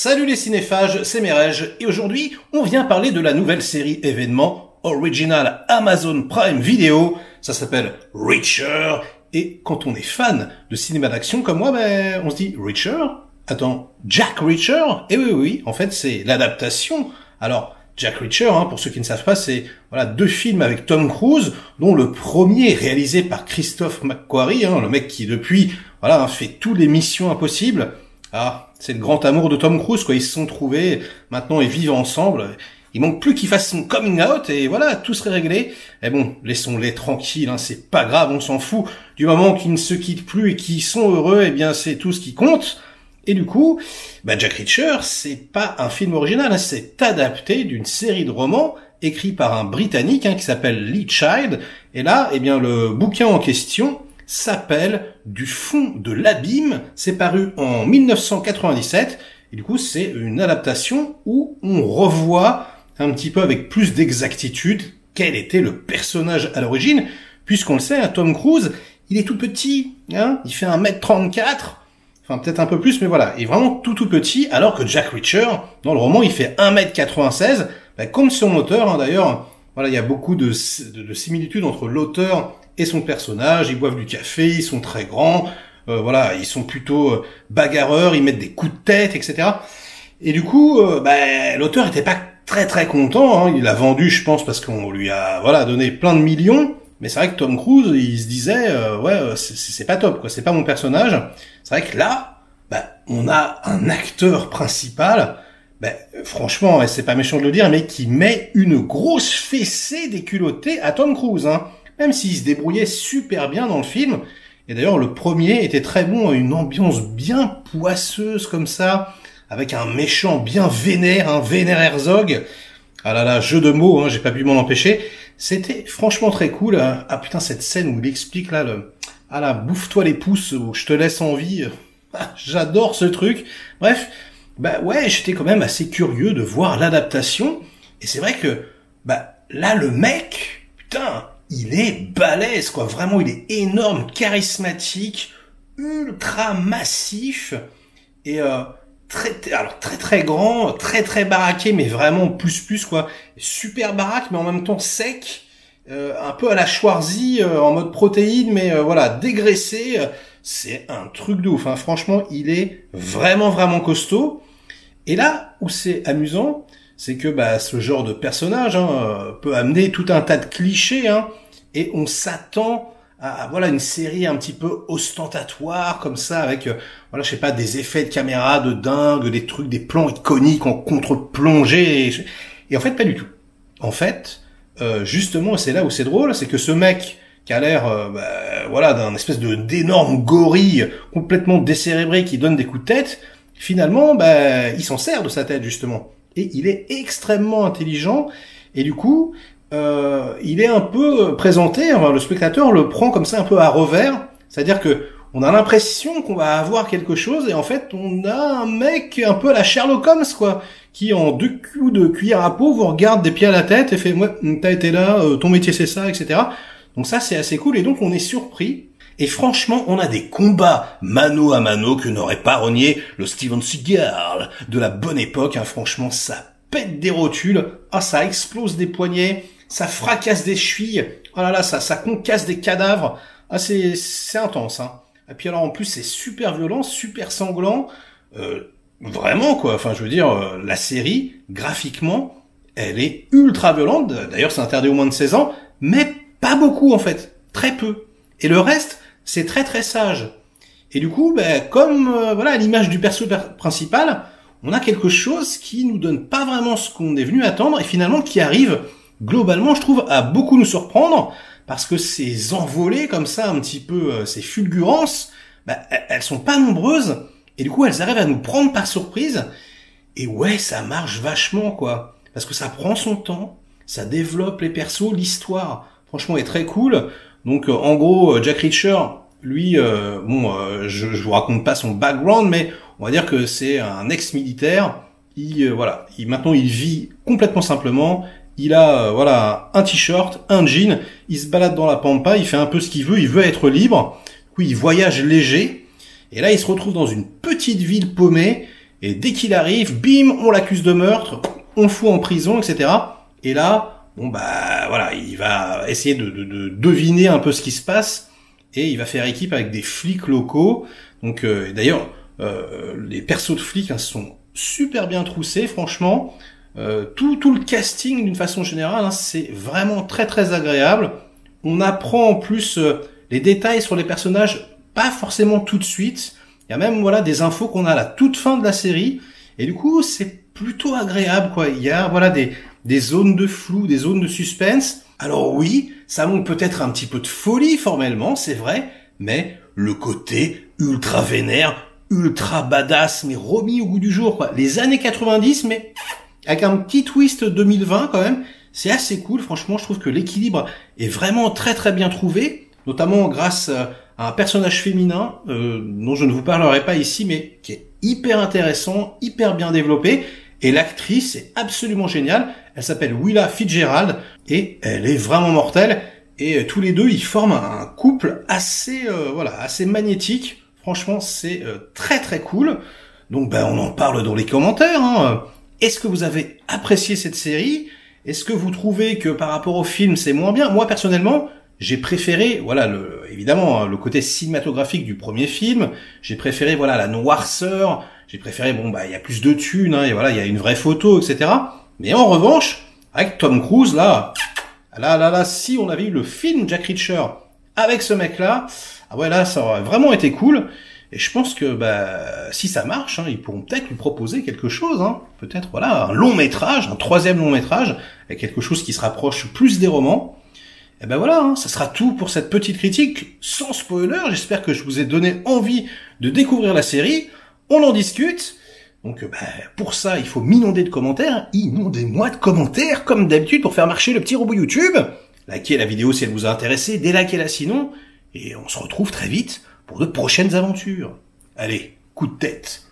salut les cinéphages, c'est Merej, et aujourd'hui, on vient parler de la nouvelle série événement original Amazon Prime Video. Ça s'appelle Reacher, et quand on est fan de cinéma d'action comme moi, on se dit Reacher? Attends, Jack Reacher? Eh oui, en fait, c'est l'adaptation. Alors, Jack Reacher, pour ceux qui ne savent pas, c'est deux films avec Tom Cruise, dont le premier est réalisé par Christophe McQuarrie, le mec qui depuis fait toutes les missions impossibles. Ah, c'est le grand amour de Tom Cruise, quoi. Ils se sont trouvés, maintenant ils vivent ensemble. Il manque plus qu'il fasse son coming out et voilà, tout serait réglé. Mais bon, laissons-les tranquilles, c'est pas grave, on s'en fout. Du moment qu'ils ne se quittent plus et qu'ils sont heureux, eh bien c'est tout ce qui compte. Et du coup, Jack Reacher, c'est pas un film original, c'est adapté d'une série de romans écrits par un Britannique qui s'appelle Lee Child. Et là, le bouquin en question s'appelle Du fond de l'abîme. C'est paru en 1997. Et du coup, c'est une adaptation où on revoit un petit peu avec plus d'exactitude quel était le personnage à l'origine. Puisqu'on le sait, Tom Cruise, il est tout petit, il fait 1m34. Enfin, peut-être un peu plus, mais voilà, il est vraiment tout petit, alors que Jack Reacher, dans le roman, il fait 1m96, comme son auteur, d'ailleurs. Voilà, il y a beaucoup de similitudes entre l'auteur et son personnage. Ils boivent du café, ils sont très grands, ils sont plutôt bagarreurs, ils mettent des coups de tête, etc. Et du coup, l'auteur était pas très content, il l'a vendu, je pense, parce qu'on lui a donné plein de millions. Mais c'est vrai que Tom Cruise, il se disait, c'est pas top, quoi. C'est pas mon personnage. C'est vrai que là, on a un acteur principal, franchement, c'est pas méchant de le dire, mais qui met une grosse fessée déculottée à Tom Cruise, Même s'il se débrouillait super bien dans le film. Et d'ailleurs, le premier était très bon, une ambiance bien poisseuse comme ça, avec un méchant bien vénère, un vénère Herzog. Ah là là, jeu de mots, j'ai pas pu m'en empêcher. C'était franchement très cool. Ah putain, cette scène où il explique bouffe-toi les pouces, où je te laisse en vie. J'adore ce truc. Bref, j'étais quand même assez curieux de voir l'adaptation. Et c'est vrai que, là, le mec, putain, il est balèze, quoi. Vraiment, il est énorme, charismatique, ultra massif, et très grand, très baraqué, mais vraiment plus quoi. Super baraque, mais en même temps sec, un peu à la Schwarzy, en mode protéine, mais dégraissé. C'est un truc de ouf, Franchement, il est vraiment costaud. Et là où c'est amusant, c'est que ce genre de personnage peut amener tout un tas de clichés, et on s'attend à une série un petit peu ostentatoire comme ça, avec des effets de caméra de dingue, des trucs, des plans iconiques en contre-plongée, et en fait pas du tout. En fait, justement, c'est là où c'est drôle, c'est que ce mec qui a l'air d'un espèce d'énorme gorille complètement décérébré qui donne des coups de tête, finalement il s'en sert de sa tête justement, et il est extrêmement intelligent, et du coup il est un peu présenté, le spectateur le prend comme ça un peu à revers, c'est-à-dire que on a l'impression qu'on va avoir quelque chose, et en fait on a un mec un peu à la Sherlock Holmes, quoi, qui en 2 coups de cuillère à peau vous regarde des pieds à la tête et fait t'as été là, ton métier c'est ça, etc. Donc ça c'est assez cool, et donc on est surpris. Et franchement, on a des combats mano à mano que n'aurait pas renié le Steven Seagal de la bonne époque. Franchement, ça pète des rotules, ça explose des poignets, ça fracasse des chevilles, ça concasse des cadavres. C'est intense, Et puis alors en plus c'est super violent, super sanglant, vraiment quoi. Enfin je veux dire, la série graphiquement, elle est ultra violente. D'ailleurs c'est interdit aux moins de 16 ans, mais pas beaucoup en fait, très peu. Et le reste c'est très sage. Et du coup, comme à l'image du perso principal, on a quelque chose qui nous donne pas vraiment ce qu'on est venu attendre, et finalement qui arrive globalement, je trouve, à beaucoup nous surprendre, parce que ces envolées comme ça, un petit peu, ces fulgurances, elles sont pas nombreuses, et du coup elles arrivent à nous prendre par surprise, et ça marche vachement, quoi, parce que ça prend son temps, ça développe les persos, l'histoire, franchement, est très cool. Donc en gros, Jack Reacher, lui, je vous raconte pas son background, mais on va dire que c'est un ex-militaire. Maintenant il vit complètement simplement. Il a un t-shirt, un jean. Il se balade dans la pampa, il fait un peu ce qu'il veut. Il veut être libre. Du coup, il voyage léger. Et là, il se retrouve dans une petite ville paumée. et dès qu'il arrive, bim, on l'accuse de meurtre, on le fout en prison, etc. Et là, bon bah voilà, il va essayer de deviner un peu ce qui se passe, et il va faire équipe avec des flics locaux. Donc d'ailleurs, les persos de flics sont super bien troussés, franchement. Tout le casting d'une façon générale, hein, c'est vraiment très très agréable. On apprend en plus les détails sur les personnages, pas forcément tout de suite. Il y a même voilà des infos qu'on a à la toute fin de la série, et du coup c'est plutôt agréable quoi. Il y a voilà des zones de flou, des zones de suspense. Alors oui, ça manque peut-être un petit peu de folie formellement, c'est vrai, mais le côté ultra vénère, ultra badass, mais remis au goût du jour quoi. Les années 90, mais avec un petit twist 2020 quand même, c'est assez cool. Franchement, je trouve que l'équilibre est vraiment très très bien trouvé, notamment grâce à un personnage féminin dont je ne vous parlerai pas ici, mais qui est hyper intéressant, hyper bien développé. Et l'actrice est absolument géniale. Elle s'appelle Willa Fitzgerald et elle est vraiment mortelle. Et tous les deux, ils forment un couple assez assez magnétique. Franchement, c'est très très cool. Donc on en parle dans les commentaires. Hein. Est-ce que vous avez apprécié cette série? Est-ce que vous trouvez que par rapport au film, c'est moins bien? Moi, personnellement, j'ai préféré, évidemment, le côté cinématographique du premier film. J'ai préféré, la noirceur. J'ai préféré, il y a plus de thunes, hein, et il y a une vraie photo, etc. Mais en revanche, avec Tom Cruise, là, si on avait eu le film Jack Reacher avec ce mec-là, là, ça aurait vraiment été cool. Et je pense que, si ça marche, hein, ils pourront peut-être lui proposer quelque chose, hein. Peut-être, un long métrage, un 3e long métrage, avec quelque chose qui se rapproche plus des romans. Et ça sera tout pour cette petite critique, sans spoiler. J'espère que je vous ai donné envie de découvrir la série. On en discute. Donc, pour ça, il faut m'inonder de commentaires. Inondez-moi de commentaires, comme d'habitude, pour faire marcher le petit robot YouTube. Likez la vidéo si elle vous a intéressé, délikez-la sinon. Et on se retrouve très vite pour de prochaines aventures. Allez, coup de tête.